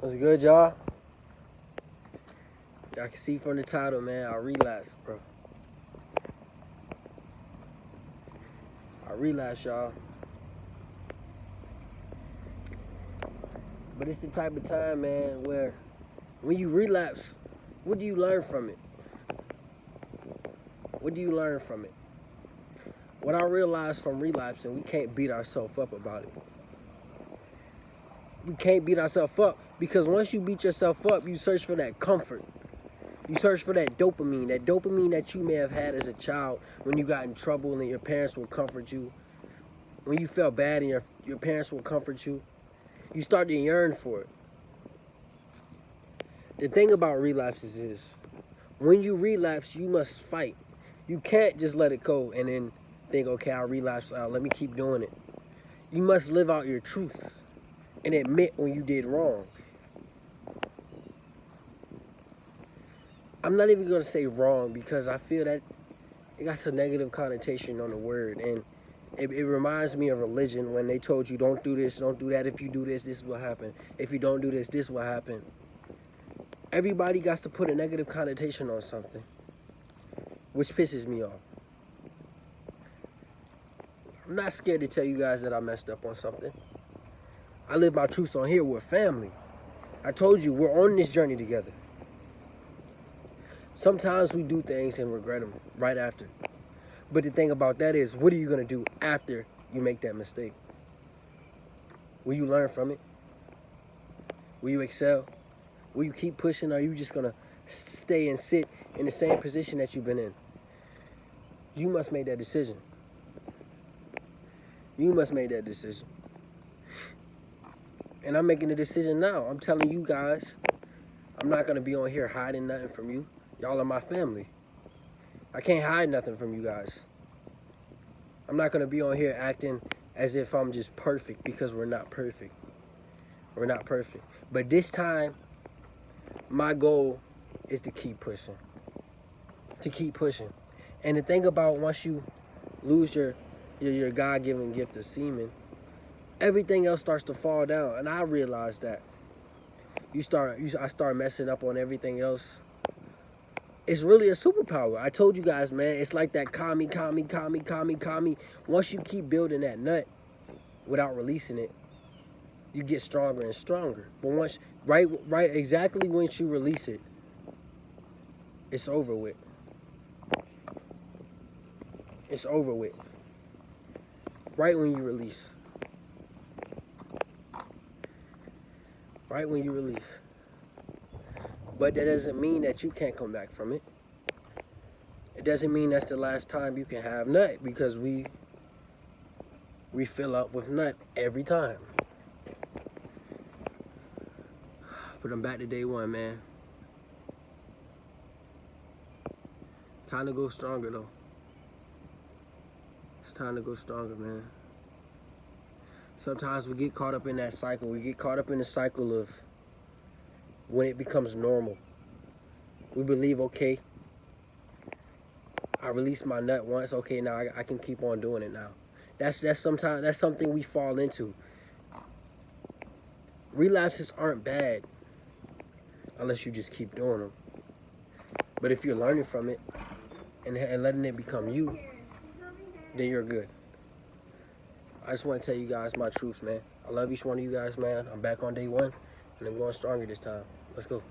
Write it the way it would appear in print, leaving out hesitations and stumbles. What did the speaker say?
What's good, y'all? Y'all can see from the title, man, I relapsed, bro. I relapsed, y'all. But it's the type of time, man, where when you relapse, what do you learn from it? What do you learn from it? What I realized from relapsing, we can't beat ourselves up about it. We can't beat ourselves up because once you beat yourself up, you search for that comfort. You search for that dopamine that you may have had as a child when you got in trouble and your parents would comfort you. When you felt bad and your parents would comfort you. You start to yearn for it. The thing about relapses is, when you relapse, you must fight. You can't just let it go and then think, okay, I relapsed, let me keep doing it. You must live out your truths and admit when you did wrong. I'm not even going to say wrong because I feel that it got a negative connotation on the word. And it reminds me of religion when they told you don't do this, don't do that. If you do this, this will happen. If you don't do this, this will happen. Everybody got to put a negative connotation on something, which pisses me off. I'm not scared to tell you guys that I messed up on something. I live my truths on here. We're family. I told you, we're on this journey together. Sometimes we do things and regret them right after. But the thing about that is, what are you going to do after you make that mistake? Will you learn from it? Will you excel? Will you keep pushing, or are you just going to stay and sit in the same position that you've been in? You must make that decision. You must make that decision. And I'm making the decision now. I'm telling you guys, I'm not going to be on here hiding nothing from you. Y'all are my family. I can't hide nothing from you guys. I'm not going to be on here acting as if I'm just perfect, because we're not perfect. We're not perfect. But this time, my goal is to keep pushing. To keep pushing. And the thing about once you lose your God-given gift of semen, everything else starts to fall down. And I realized that. I start messing up on everything else. It's really a superpower. I told you guys, man, it's like that kami. Once you keep building that nut without releasing it, you get stronger and stronger. But once, exactly once you release it, it's over with. It's over with. Right when you release. Right when you release. But that doesn't mean that you can't come back from it. It doesn't mean that's the last time you can have nut, because we fill up with nut every time. But I'm back to day one, man. Time to go stronger, though. It's time to go stronger, man. Sometimes we get caught up in that cycle. We get caught up in the cycle of when it becomes normal. We believe, okay, I released my nut once, okay, now I can keep on doing it now. That's something we fall into. Relapses aren't bad unless you just keep doing them. But if you're learning from it and letting it become you, then you're good. I just want to tell you guys my truth, man. I love each one of you guys, man. I'm back on day one, and I'm going stronger this time. Let's go.